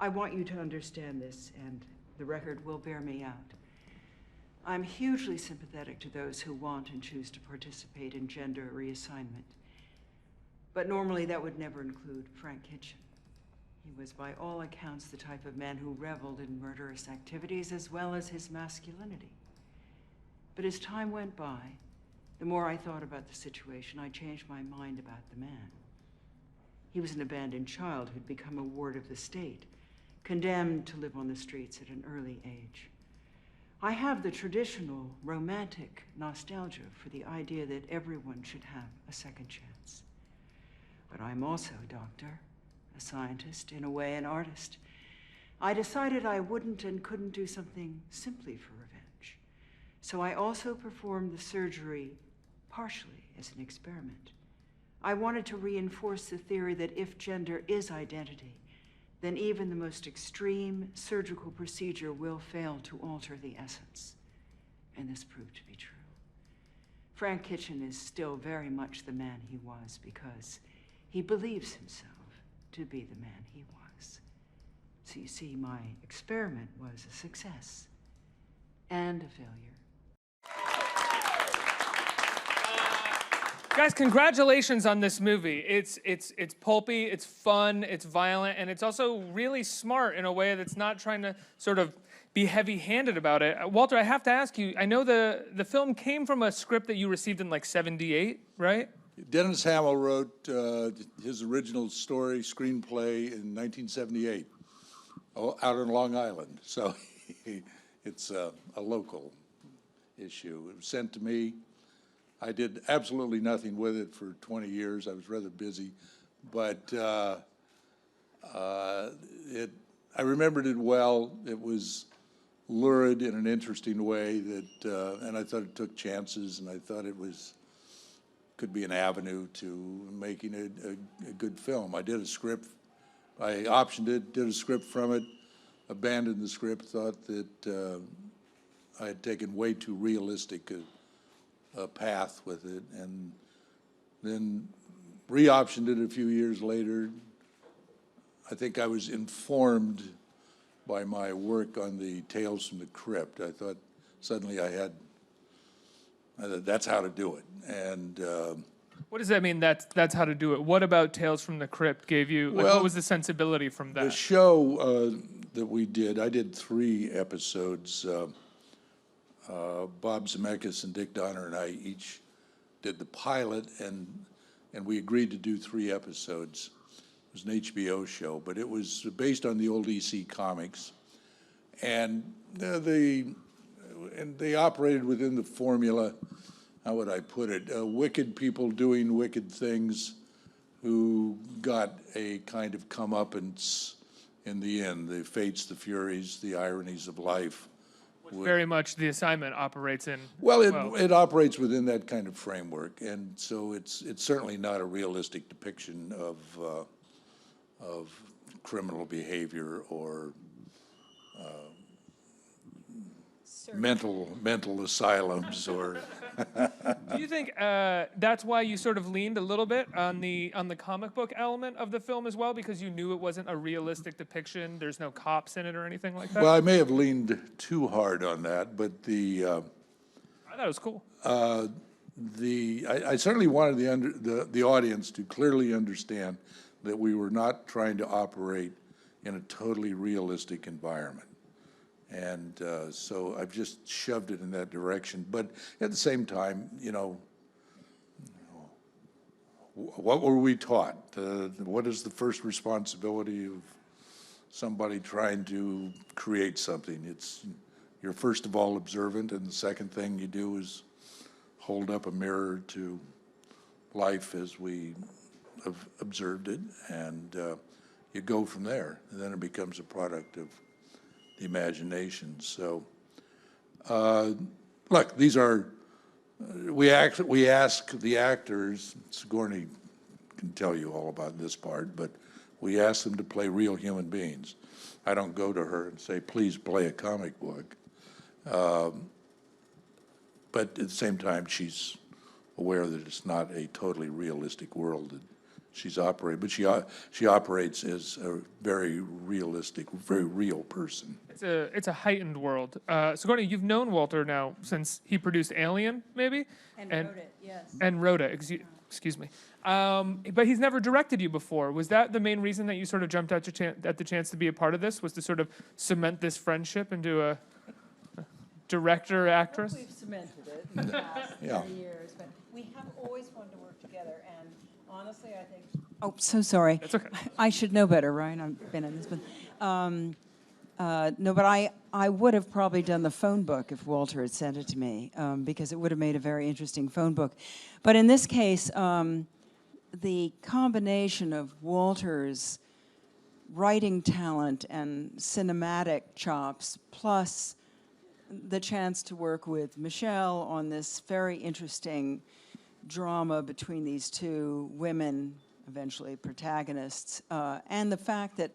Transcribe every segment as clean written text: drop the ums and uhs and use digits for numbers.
I want you to understand this, and the record will bear me out. I'm hugely sympathetic to those who want and choose to participate in gender reassignment. But normally that would never include Frank Kitchen. He was by all accounts the type of man who reveled in murderous activities as well as his masculinity. But as time went by, the more I thought about the situation, I changed my mind about the man. He was an abandoned child who'd become a ward of the state, condemned to live on the streets at an early age. I have the traditional romantic nostalgia for the idea that everyone should have a second chance. But I'm also a doctor, a scientist, in a way an artist. I decided I wouldn't and couldn't do something simply for revenge. So I also performed the surgery partially as an experiment. I wanted to reinforce the theory that if gender is identity, then even the most extreme surgical procedure will fail to alter the essence. And this proved to be true. Frank Kitchen is still very much the man he was because he believes himself to be the man he was. So you see, my experiment was a success and a failure. Guys, congratulations on this movie. It's pulpy, it's fun, it's violent, and it's also really smart in a way that's not trying to sort of be heavy-handed about it. Walter, I have to ask you, I know the film came from a script that you received in like '78, right? Dennis Hamill wrote his original story, screenplay in 1978, out on Long Island. So it's a local issue. It was sent to me. I did absolutely nothing with it for 20 years. I was rather busy, but I remembered it well. It was lurid in an interesting way that, and I thought it took chances, and I thought it could be an avenue to making a good film. I did a script. I optioned it, did a script from it, abandoned the script, thought that I had taken way too realistic a path with it, and then re-optioned it a few years later. I think I was informed by my work on the Tales from the Crypt. I thought suddenly I thought that's how to do it. And what does that mean? That's how to do it. What about Tales from the Crypt gave you? Like, what was the sensibility from that? The show that we did, I did 3 episodes. Bob Zemeckis and Dick Donner and I each did the pilot, and we agreed to do 3 episodes. It was an HBO show, but it was based on the old EC comics, and they operated within the formula. How would I put it? Wicked people doing wicked things, who got a kind of comeuppance in the end. The fates, the furies, the ironies of life. Very much the assignment operates in. Well, it operates within that kind of framework, and so it's certainly not a realistic depiction of criminal behavior or mental asylums or. Do you think that's why you sort of leaned a little bit on the comic book element of the film as well, because you knew it wasn't a realistic depiction? There's no cops in it or anything like that. Well, I may have leaned too hard on that, but I thought it was cool. I certainly wanted the audience to clearly understand that we were not trying to operate in a totally realistic environment. And so I've just shoved it in that direction. But at the same time, what were we taught? What is the first responsibility of somebody trying to create something? You're first of all observant, and the second thing you do is hold up a mirror to life as we have observed it, and you go from there, and then it becomes a product of the imagination. So, look, these are, we ask the actors, Sigourney can tell you all about this part, but we ask them to play real human beings. I don't go to her and say, please play a comic book. But at the same time, she's aware that it's not a totally realistic world that she's operating, but she operates as a very realistic, very real person. It's a heightened world. Sigourney, you've known Walter now since he produced Alien, maybe? And wrote it, yes. And wrote it, excuse me. But he's never directed you before. Was that the main reason that you sort of jumped at the chance to be a part of this, was to sort of cement this friendship into a director-actress? We've cemented it in the past Yeah. 30 years, but we have always wanted to work together, and honestly, I think... Oh, so sorry. That's okay. I should know better, right? I've been in this, but... no, but I would have probably done the phone book if Walter had sent it to me, because it would have made a very interesting phone book. But in this case, the combination of Walter's writing talent and cinematic chops, plus the chance to work with Michelle on this very interesting drama between these two women, eventually protagonists, and the fact that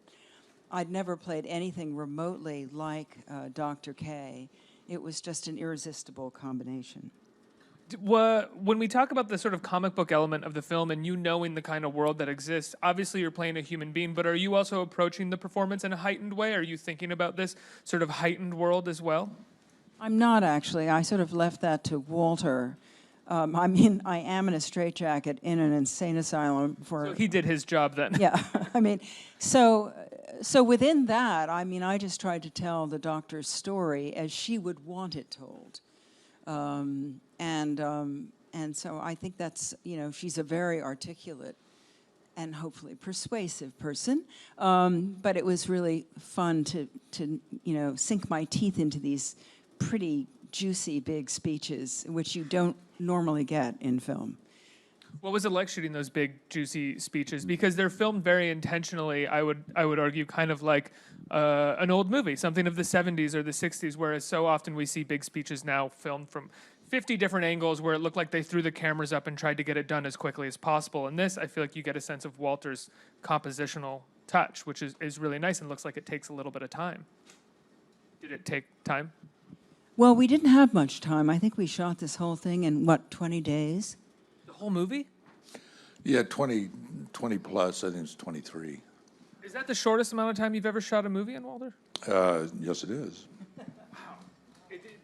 I'd never played anything remotely like Dr. K. It was just an irresistible combination. When we talk about the sort of comic book element of the film and you knowing the kind of world that exists, obviously you're playing a human being, but are you also approaching the performance in a heightened way? Are you thinking about this sort of heightened world as well? I'm not, actually. I sort of left that to Walter. I mean, I am in a straitjacket in an insane asylum for... So he did his job then. Yeah, I mean, so within that, I mean, I just tried to tell the doctor's story as she would want it told. And so I think that's, you know, she's a very articulate and hopefully persuasive person. But it was really fun to you know, sink my teeth into these pretty juicy big speeches, which you don't normally get in film. What was it like shooting those big, juicy speeches? Because they're filmed very intentionally, I would argue, kind of like an old movie, something of the 70s or the 60s, whereas so often we see big speeches now filmed from 50 different angles where it looked like they threw the cameras up and tried to get it done as quickly as possible. In this, I feel like you get a sense of Walter's compositional touch, which is really nice and looks like it takes a little bit of time. Did it take time? Well, we didn't have much time. I think we shot this whole thing in, what, 20 days? The whole movie? Yeah, 20 plus, I think it's 23. Is that the shortest amount of time you've ever shot a movie in, Walter? Yes, it is.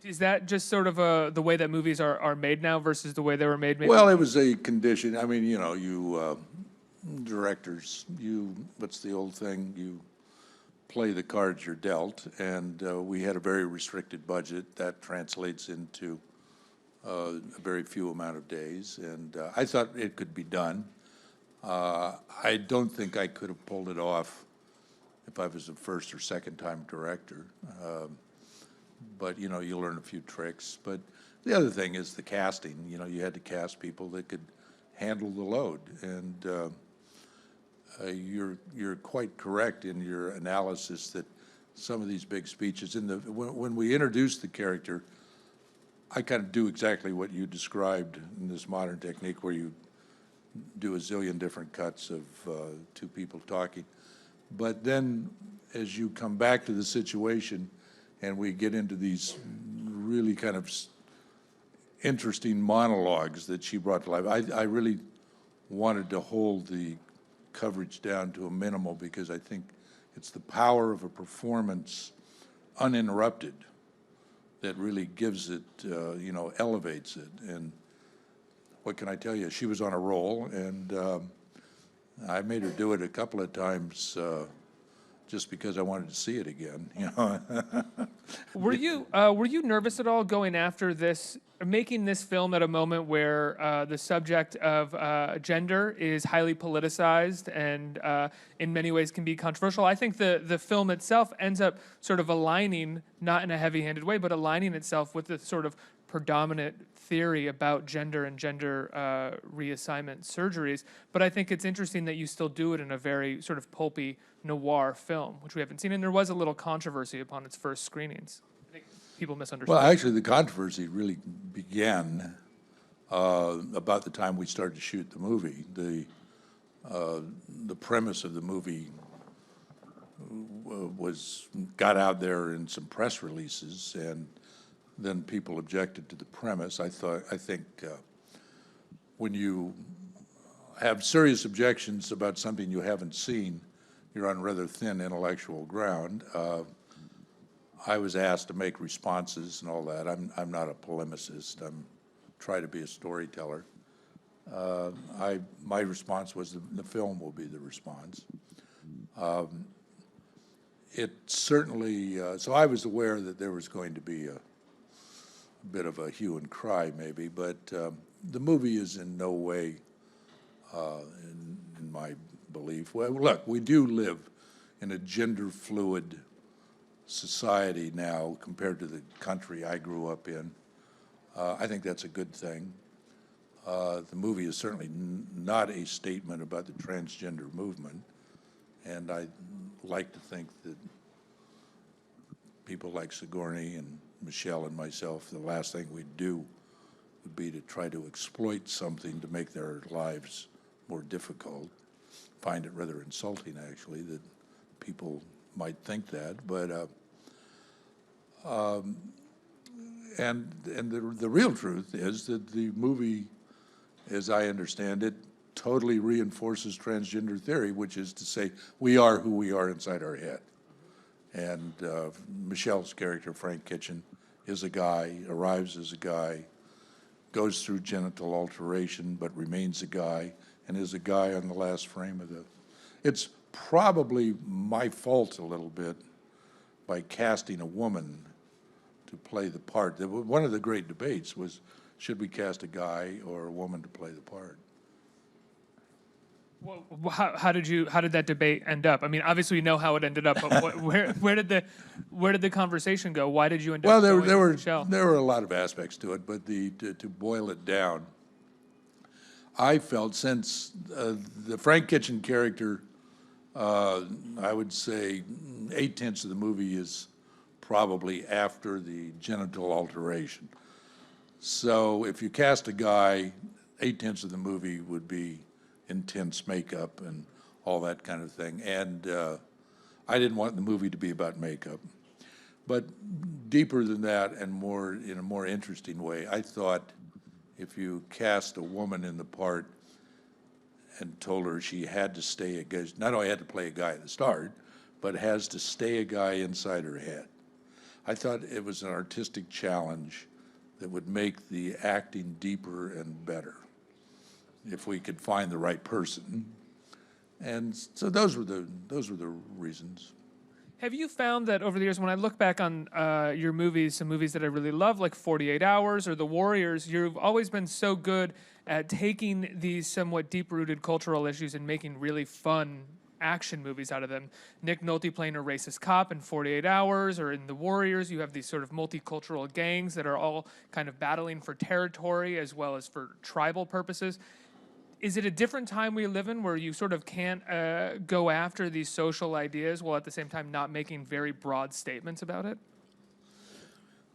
Is that just sort of the way that movies are made now versus the way they were made? Maybe? Well, it was a condition. I mean, you know, you directors, what's the old thing? You play the cards you're dealt, and we had a very restricted budget. That translates into a very few amount of days, and I thought it could be done. I don't think I could have pulled it off if I was a first or second time director. But, you know, you learn a few tricks. But the other thing is the casting. You know, you had to cast people that could handle the load. And you're quite correct in your analysis that some of these big speeches, when we introduced the character, I kind of do exactly what you described in this modern technique where you do a zillion different cuts of two people talking. But then as you come back to the situation and we get into these really kind of interesting monologues that she brought to life, I really wanted to hold the coverage down to a minimal because I think it's the power of a performance uninterrupted that really gives it, you know, elevates it. And what can I tell you? She was on a roll, and I made her do it a couple of times just because I wanted to see it again. You know. Were you nervous at all going after this, making this film at a moment where the subject of gender is highly politicized and in many ways can be controversial? I think the film itself ends up sort of aligning, not in a heavy-handed way, but aligning itself with the sort of predominant theory about gender and gender reassignment surgeries. But I think it's interesting that you still do it in a very sort of pulpy noir film, which we haven't seen. And there was a little controversy upon its first screenings. I think people misunderstood. Well, actually, the controversy really began about the time we started to shoot the movie. The premise of the movie got out there in some press releases, and then people objected to the premise. I think when you have serious objections about something you haven't seen, you're on rather thin intellectual ground. I was asked to make responses and all that. I'm not a polemicist. I'm try to be a storyteller. My response was the film will be the response. It certainly, so I was aware that there was going to be a bit of a hue and cry maybe, but the movie is in no way, in my belief, well, look, we do live in a gender fluid society now compared to the country I grew up in. I think that's a good thing. The movie is certainly not a statement about the transgender movement, and I like to think that people like Sigourney and Michelle and myself, the last thing we'd do would be to try to exploit something to make their lives more difficult. Find it rather insulting, actually, that people might think that, but and the real truth is that the movie, as I understand it, totally reinforces transgender theory, which is to say we are who we are inside our head. And Michelle's character, Frank Kitchen, is a guy, arrives as a guy, goes through genital alteration, but remains a guy, and is a guy on the last frame of the... It's probably my fault a little bit by casting a woman to play the part. One of the great debates was, should we cast a guy or a woman to play the part? Well, how did that debate end up? I mean, obviously we know how it ended up, but where did the conversation go? Why did you end up going with Michelle? There were a lot of aspects to it, but to boil it down, I felt since the Frank Kitchen character, I would say 8/10 of the movie is probably after the genital alteration. So if you cast a guy, 8/10 of the movie would be intense makeup and all that kind of thing. And I didn't want the movie to be about makeup. But deeper than that and more in a more interesting way, I thought if you cast a woman in the part and told her she had to stay a guy, not only had to play a guy at the start, but has to stay a guy inside her head. I thought it was an artistic challenge that would make the acting deeper and better if we could find the right person. And so those were the reasons. Have you found that over the years, when I look back on your movies, some movies that I really love, like 48 Hours or The Warriors, you've always been so good at taking these somewhat deep-rooted cultural issues and making really fun action movies out of them. Nick Nolte playing a racist cop in 48 Hours, or in The Warriors, you have these sort of multicultural gangs that are all kind of battling for territory as well as for tribal purposes. Is it a different time we live in where you sort of can't go after these social ideas while at the same time not making very broad statements about it?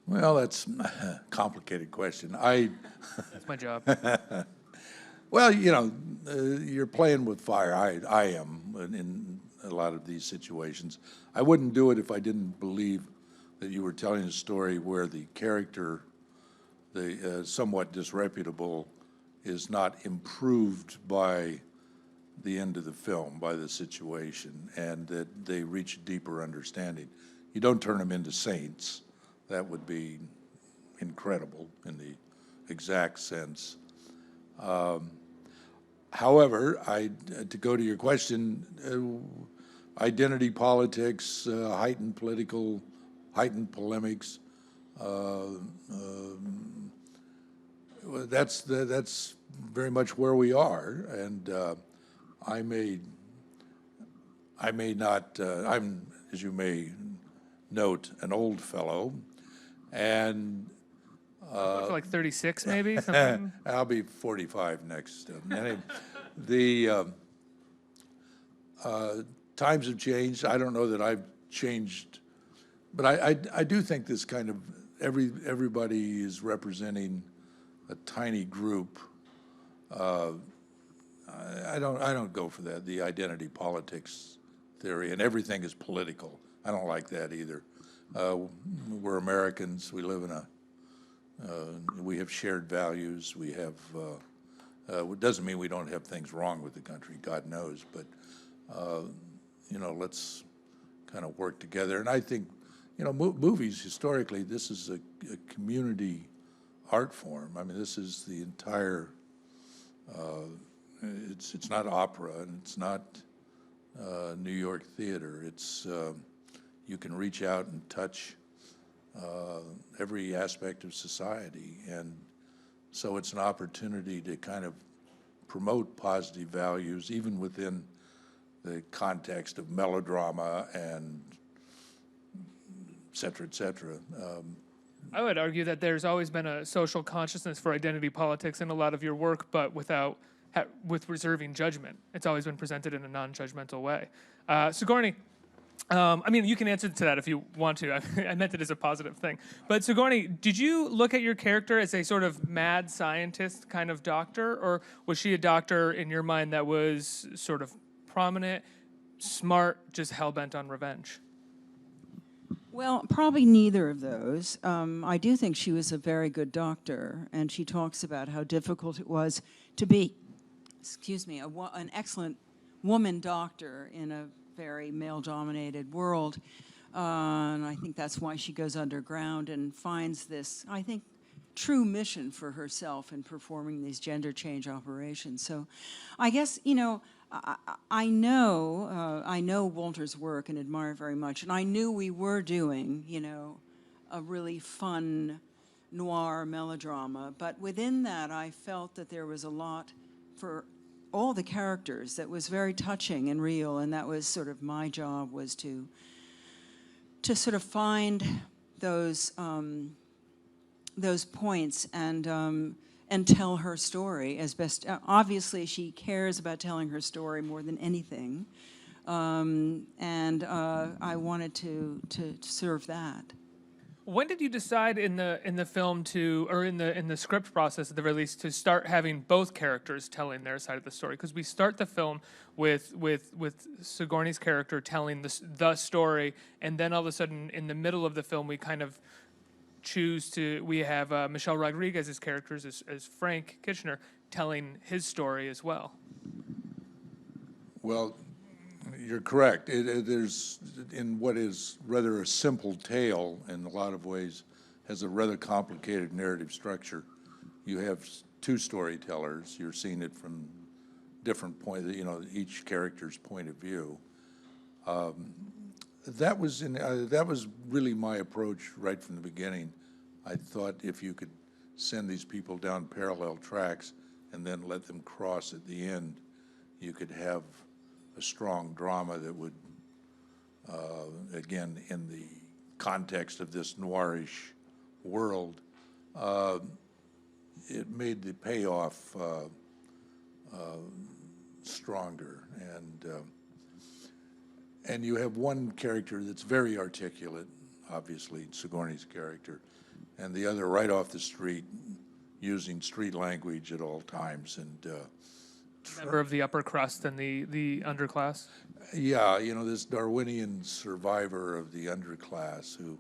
Well, that's a complicated question. That's my job. Well, you know, you're playing with fire. I am in a lot of these situations. I wouldn't do it if I didn't believe that you were telling a story where the character, the somewhat disreputable, is not improved by the end of the film, by the situation, and that they reach a deeper understanding. You don't turn them into saints. That would be incredible in the exact sense. However, to go to your question, identity politics, heightened polemics, that's very much where we are, and I may not. I'm, as you may note, an old fellow, and like 36, maybe something. I'll be 45 next. Anyway, the times have changed. I don't know that I've changed, but I do think this kind of everybody is representing a tiny group. I don't go for that, the identity politics theory, and everything is political. I don't like that either. We're Americans. We live in we have shared values. We have It doesn't mean we don't have things wrong with the country, God knows, but, let's kind of work together. And I think, movies, historically, this is a community art form. I mean, this is the entire, it's not opera, and it's not New York theater. It's, you can reach out and touch every aspect of society. And so it's an opportunity to kind of promote positive values, even within the context of melodrama and et cetera, et cetera. I would argue that there's always been a social consciousness for identity politics in a lot of your work, but with reserving judgment. It's always been presented in a non-judgmental way. Sigourney, you can answer to that if you want to. I meant it as a positive thing. But Sigourney, did you look at your character as a sort of mad scientist kind of doctor, or was she a doctor in your mind that was sort of prominent, smart, just hell-bent on revenge? Well, probably neither of those. I do think she was a very good doctor, and she talks about how difficult it was to be, an excellent woman doctor in a very male-dominated world. And I think that's why she goes underground and finds this, I think, true mission for herself in performing these gender change operations. So I guess, I know Walter's work and admire it very much, and I knew we were doing, a really fun noir melodrama, but within that I felt that there was a lot for all the characters that was very touching and real, and that was sort of my job, was to sort of find those points and tell her story as best. Obviously, she cares about telling her story more than anything, and I wanted to serve that. When did you decide in the film or in the script process at the very least, to start having both characters telling their side of the story? Because we start the film with Sigourney's character telling the story, and then all of a sudden in the middle of the film we kind of we have Michelle Rodriguez's characters as Frank Kitchener telling his story as well. Well, you're correct. There's, in what is rather a simple tale, in a lot of ways, has a rather complicated narrative structure. You have two storytellers. You're seeing it from different points, each character's point of view. That was really my approach right from the beginning. I thought if you could send these people down parallel tracks and then let them cross at the end, you could have a strong drama that would, again, in the context of this noirish world, it made the payoff stronger. And you have one character that's very articulate, obviously, Sigourney's character, and the other right off the street, using street language at all times. And member of the upper crust and the underclass? Yeah, this Darwinian survivor of the underclass who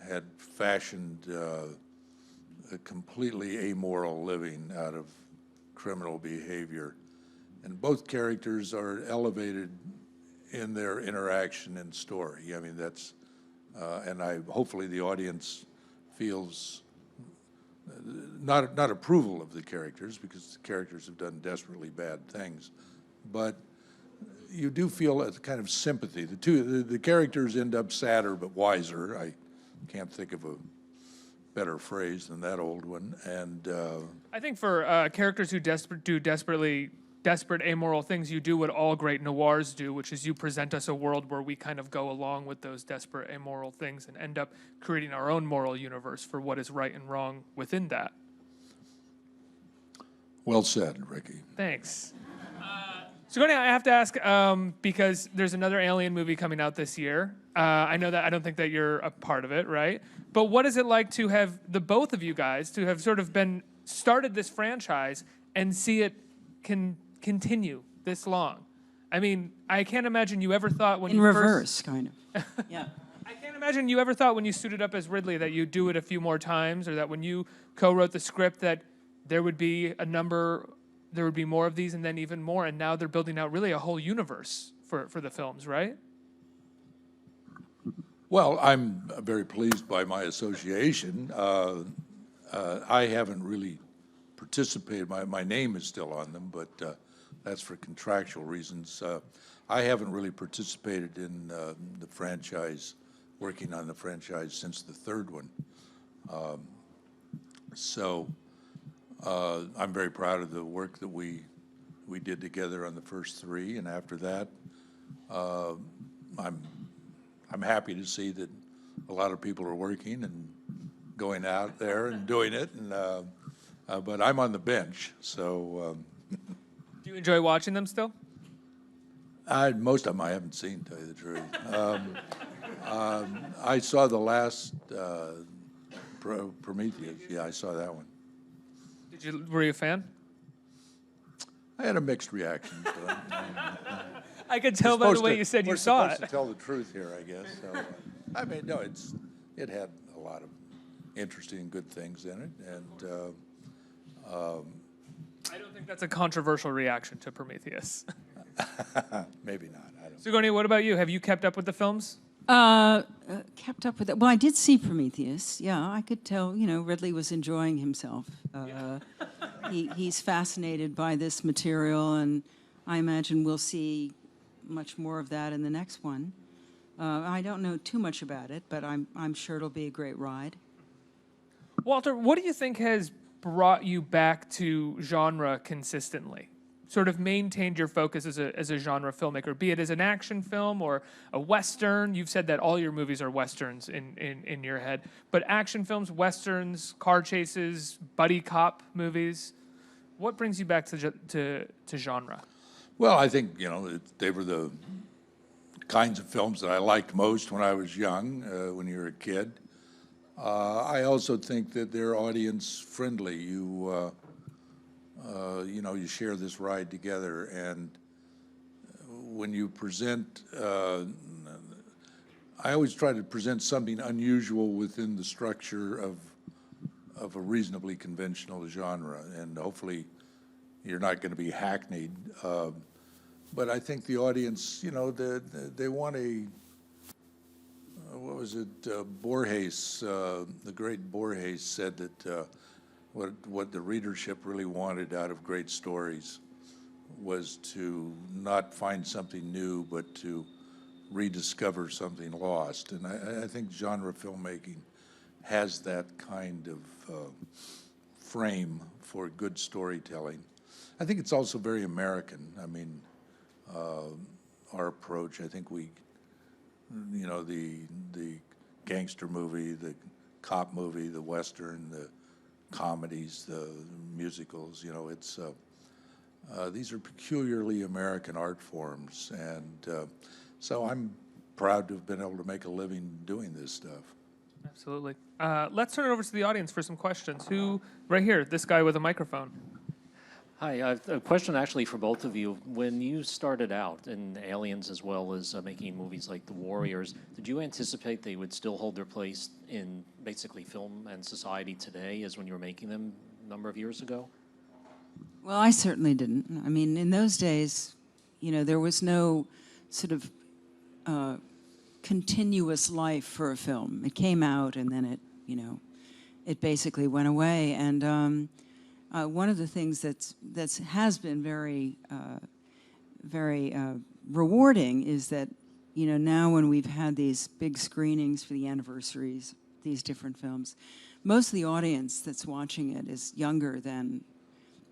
had fashioned a completely amoral living out of criminal behavior. And both characters are elevated in their interaction and story. I mean, that's, and hopefully the audience feels not approval of the characters, because the characters have done desperately bad things, but you do feel a kind of sympathy. The characters end up sadder but wiser. I can't think of a better phrase than that old one. And I think for characters who do desperate amoral things, you do what all great noirs do, which is you present us a world where we kind of go along with those desperate amoral things and end up creating our own moral universe for what is right and wrong within that. Well said, Ricky. Thanks. Sigourney, I have to ask, because there's another Alien movie coming out this year. I know that I don't think that you're a part of it, right? But what is it like to have the both of you guys to have sort of started this franchise and see it continue this long? I mean, I can't imagine you ever thought when in reverse, kind of. Yeah. I can't imagine you ever thought when you suited up as Ridley that you'd do it a few more times, or that when you co-wrote the script that there would be a number there would be more of these and then even more, and now they're building out really a whole universe for the films, right? Well, I'm very pleased by my association. I haven't really participated. My name is still on them, but that's for contractual reasons. I haven't really participated in the franchise, working on the franchise since the third one. So I'm very proud of the work that we did together on the first three, and after that, I'm happy to see that a lot of people are working and going out there and doing it, and but I'm on the bench, so. Do you enjoy watching them still? Most of them I haven't seen, to tell you the truth. I saw the last Prometheus. Yeah, I saw that one. Were you a fan? I had a mixed reaction to it. I could tell by the way you said you saw We're it. supposed to tell the truth here, I guess. So, I mean, no, it had a lot of interesting, good things in it, and I don't think that's a controversial reaction to Prometheus. maybe not. I don't. Sigourney, what about you? Have you kept up with the films? Kept up with it. Well, I did see Prometheus. Yeah, I could tell, Ridley was enjoying himself. He's fascinated by this material, and I imagine we'll see much more of that in the next one. I don't know too much about it, but I'm sure it'll be a great ride. Walter, what do you think has brought you back to genre consistently? Sort of maintained your focus as a genre filmmaker, be it as an action film or a Western. You've said that all your movies are Westerns in your head, but action films, Westerns, car chases, buddy cop movies. What brings you back to genre? Well, I think, they were the kinds of films that I liked most when I was young, when you were a kid. I also think that they're audience friendly. You share this ride together, and when you present, I always try to present something unusual within the structure of a reasonably conventional genre, and hopefully you're not going to be hackneyed. But I think the audience, they want what was it? Borges, the great Borges said that what the readership really wanted out of great stories was to not find something new, but to rediscover something lost. And I think genre filmmaking has that kind of frame for good storytelling. I think it's also very American. I mean, our approach, I think the gangster movie, the cop movie, the Western, the comedies, the musicals, these are peculiarly American art forms, and so I'm proud to have been able to make a living doing this stuff. Absolutely. Let's turn it over to the audience for some questions. Right here, this guy with a microphone. Hi, a question actually for both of you. When you started out in Aliens as well as making movies like The Warriors, did you anticipate they would still hold their place in basically film and society today as when you were making them a number of years ago? Well, I certainly didn't. I mean, in those days, there was no sort of continuous life for a film. It came out and then it basically went away. And one of the things that has been very rewarding is that now when we've had these big screenings for the anniversaries, these different films, most of the audience that's watching it is younger than,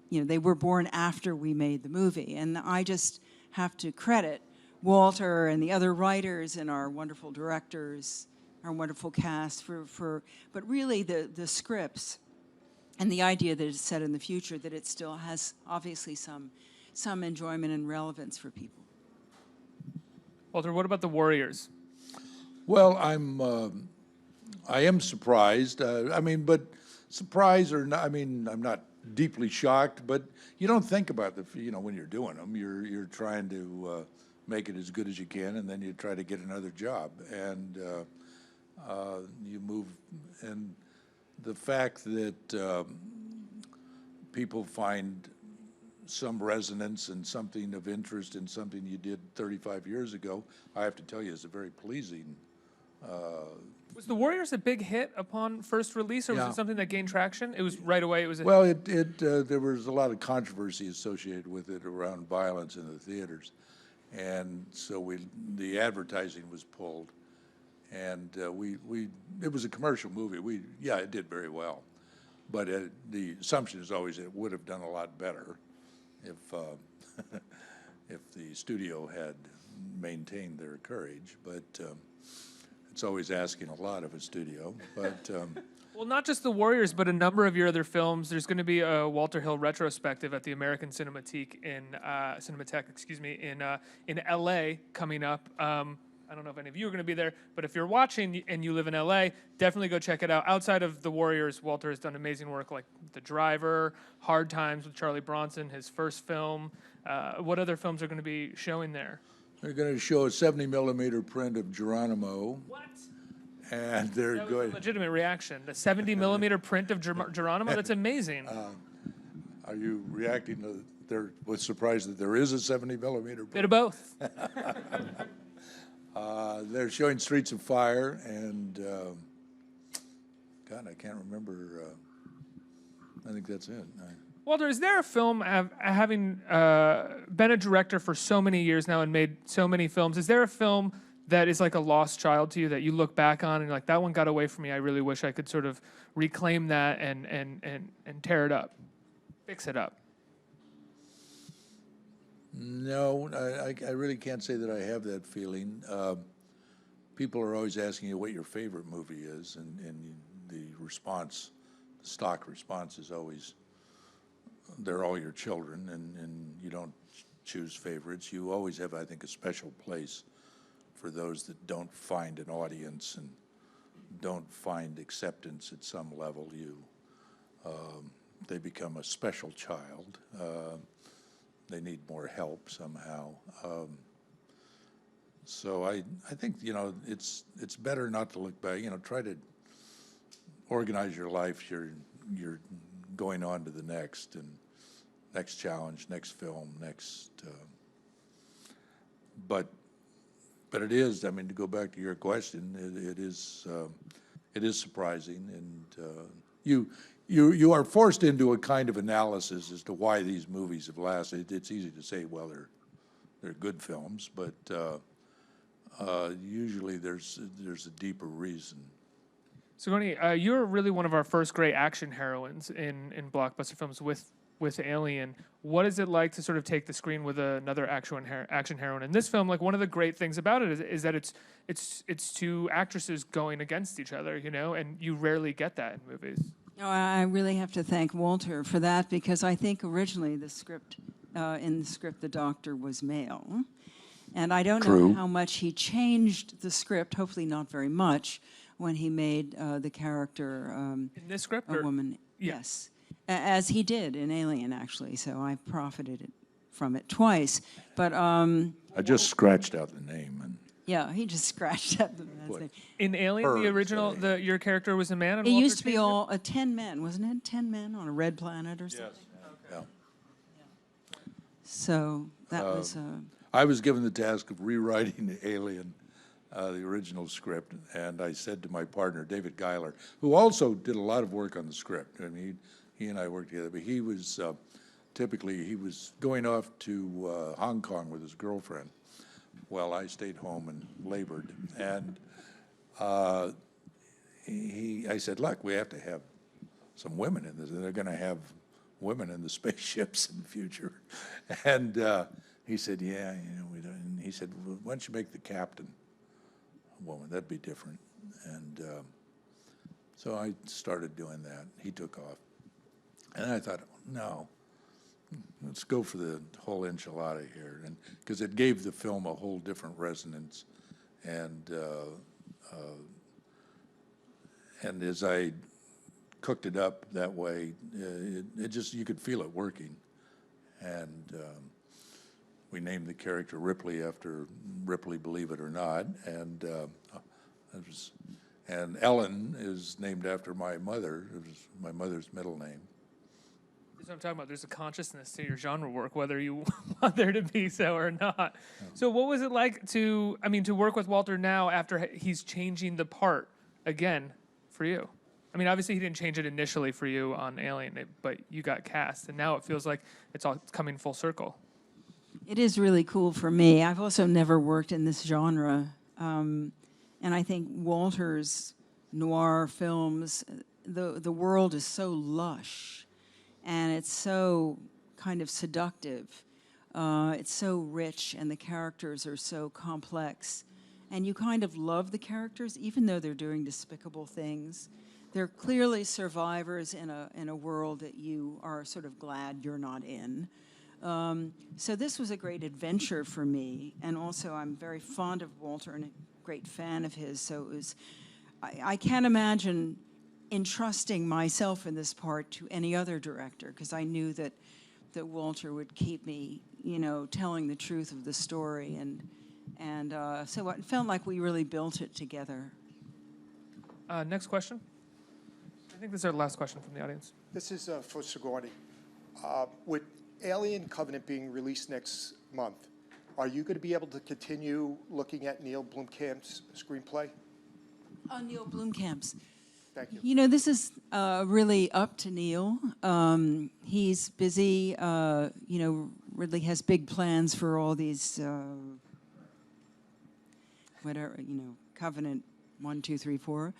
they were born after we made the movie. And I just have to credit Walter and the other writers and our wonderful directors, our wonderful cast but really the scripts and the idea that it's set in the future, that it still has obviously some enjoyment and relevance for people. Walter, what about The Warriors? Well, I am surprised. But surprised or not, I'm not deeply shocked, but you don't think about when you're doing them, you're trying to make it as good as you can, and then you try to get another job, and you move. And the fact that people find some resonance and something of interest in something you did 35 years ago, I have to tell you, is a very pleasing. Was The Warriors a big hit upon first release, or was Yeah. it something that gained traction? It was right away. It was. Well, there was a lot of controversy associated with it around violence in the theaters, and so the advertising was pulled, and it was a commercial movie. It did very well, but the assumption is always it would have done a lot better if if the studio had maintained their courage, but. It's always asking a lot of a studio, but Well, not just The Warriors, but a number of your other films. There's going to be a Walter Hill retrospective at the American Cinematheque in L.A. coming up. I don't know if any of you are going to be there, but if you're watching and you live in L.A., definitely go check it out. Outside of The Warriors, Walter has done amazing work like The Driver, Hard Times with Charlie Bronson, his first film. What other films are going to be showing there? they're going to show a 70-millimeter print of Geronimo. What? And they're That was going. a legitimate reaction. The 70-millimeter print of Geronimo? That's amazing. Are you reacting to with surprise that there is a 70-millimeter Bit of both. They're showing Streets of Fire and God, I can't remember. I think that's it. Walter, is there a film, having been a director for so many years now and made so many films, is there a film that is like a lost child to you that you look back on and you're like, that one got away from me, I really wish I could sort of reclaim that and tear it up, fix it up? No, I really can't say that I have that feeling. People are always asking you what your favorite movie is, and the stock response is always, they're all your children, and you don't choose favorites. You always have, I think, a special place for those that don't find an audience and don't find acceptance at some level. They become a special child. They need more help somehow. So I think, it's better not to look back. Try to organize your life. You're going on to the next challenge, next film, but it is, to go back to your question, it is surprising, and you are forced into a kind of analysis as to why these movies have lasted. It's easy to say, well, they're good films, but usually there's a deeper reason. Sigourney, you're really one of our first great action heroines in blockbuster films with Alien. What is it like to sort of take the screen with another action heroine? In this film, like, one of the great things about it is that it's two actresses going against each other, and you rarely get that in movies. No, I really have to thank Walter for that, because I think originally in the script, the doctor was male. And I don't True. know how much he changed the script, hopefully not very much, when he made the character In this script? a woman. Yeah. Yes, as he did in Alien, actually. So I profited from it twice. But I just scratched out the name, and yeah, he just scratched up the man's What? name. In Alien, Her, the original, say. your character was a man? And It Walter used to be changed it? 10 men, wasn't it? 10 men on a red planet or something? yeah. So that was... I was given the task of rewriting Alien, the original script, and I said to my partner, David Geiler, who also did a lot of work on the script, and he and I worked together, but he was he was going off to Hong Kong with his girlfriend. Well, I stayed home and labored, and I said, look, we have to have some women in this, and they're going to have women in the spaceships in the future. And he said, yeah, we don't. And he said, well, why don't you make the captain a woman? That'd be different. And so I started doing that. He took off. And I thought, no, let's go for the whole enchilada here. And because it gave the film a whole different resonance. And as I cooked it up that way, it just, you could feel it working. And we named the character Ripley after Ripley, believe it or not, and and Ellen is named after my mother. It was my mother's middle name. That's what I'm talking about. There's a consciousness to your genre work, whether you want there to be so or not. So what was it like to work with Walter now after he's changing the part again for you? I mean, obviously he didn't change it initially for you on Alien, but you got cast, and now it feels like it's coming full circle. It is really cool for me. I've also never worked in this genre. And I think Walter's noir films, the world is so lush, and it's so kind of seductive. It's so rich, and the characters are so complex. And you kind of love the characters, even though they're doing despicable things. They're clearly survivors in a world that you are sort of glad you're not in. So this was a great adventure for me, and also I'm very fond of Walter and a great fan of his, so it was, I can't imagine entrusting myself in this part to any other director, because I knew that Walter would keep me, telling the truth of the story, and so it felt like we really built it together. Next question. I think this is our last question from the audience. This is for Sigourney. With Alien Covenant being released next month, are you going to be able to continue looking at Neil Blomkamp's screenplay? Neil Blomkamp's. Thank you. This is really up to Neil. He's busy. Ridley has big plans for all these, Covenant 1, 2, 3, 4.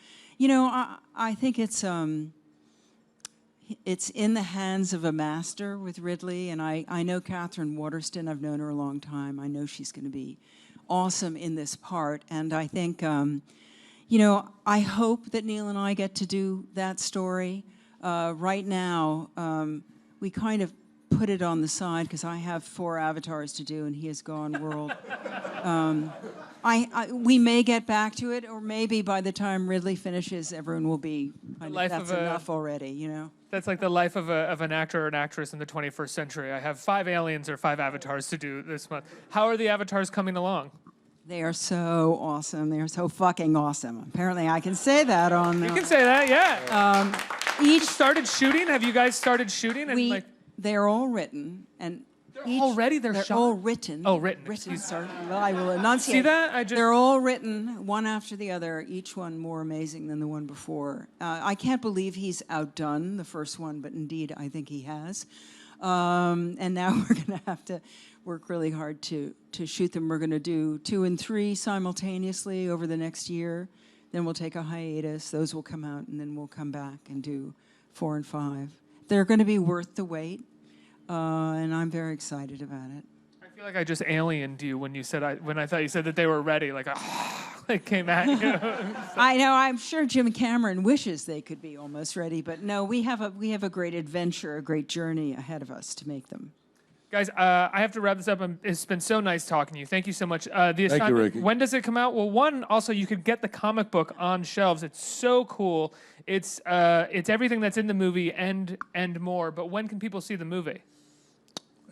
I think it's in the hands of a master with Ridley, and I know Catherine Waterston. I've known her a long time. I know she's going to be awesome in this part, and I think, I hope that Neil and I get to do that story. Right now, we kind of put it on the side because I have 4 avatars to do, and he has gone world. We may get back to it, or maybe by the time Ridley finishes, everyone will be, that's enough already, That's like the life of an actor or an actress in the 21st century. I have 5 aliens or 5 avatars to do this month. How are the avatars coming along? They are so awesome. They are so fucking awesome. Apparently I can say that on... You can say that, yeah. Each started shooting? Have you guys started shooting? And they're all written, and... They're shot? all written. Oh, written. Written, sorry. Well, I will enunciate. See that? They're all written, one after the other, each one more amazing than the one before. I can't believe he's outdone the first one, but indeed, I think he has. And now we're going to have to work really hard to shoot them. We're going to do 2 and 3 simultaneously over the next year. Then we'll take a hiatus. Those will come out, and then we'll come back and do 4 and 5. They're going to be worth the wait. And I'm very excited about it. I feel like I just aliened you when you said when I thought you said that they were ready. Like, it came at you. I know. I'm sure Jim Cameron wishes they could be almost ready, but no, we have a great adventure, a great journey ahead of us to make them. Guys, I have to wrap this up. It's been so nice talking to you. Thank you so much. Thank you, Ricky. When does it come out? Well, one, also, you could get the comic book on shelves. It's so cool. It's everything that's in the movie and more. But when can people see the movie?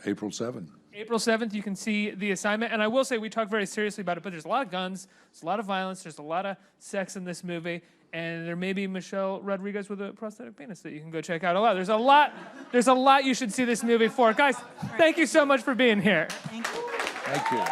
April 7th. April 7th, you can see The Assignment. And I will say, we talk very seriously about it, but there's a lot of guns, there's a lot of violence, there's a lot of sex in this movie, and there may be Michelle Rodriguez with a prosthetic penis that you can go check out a lot. There's a lot you should see this movie for. Guys, thank you so much for being here. Thank you. Thank you.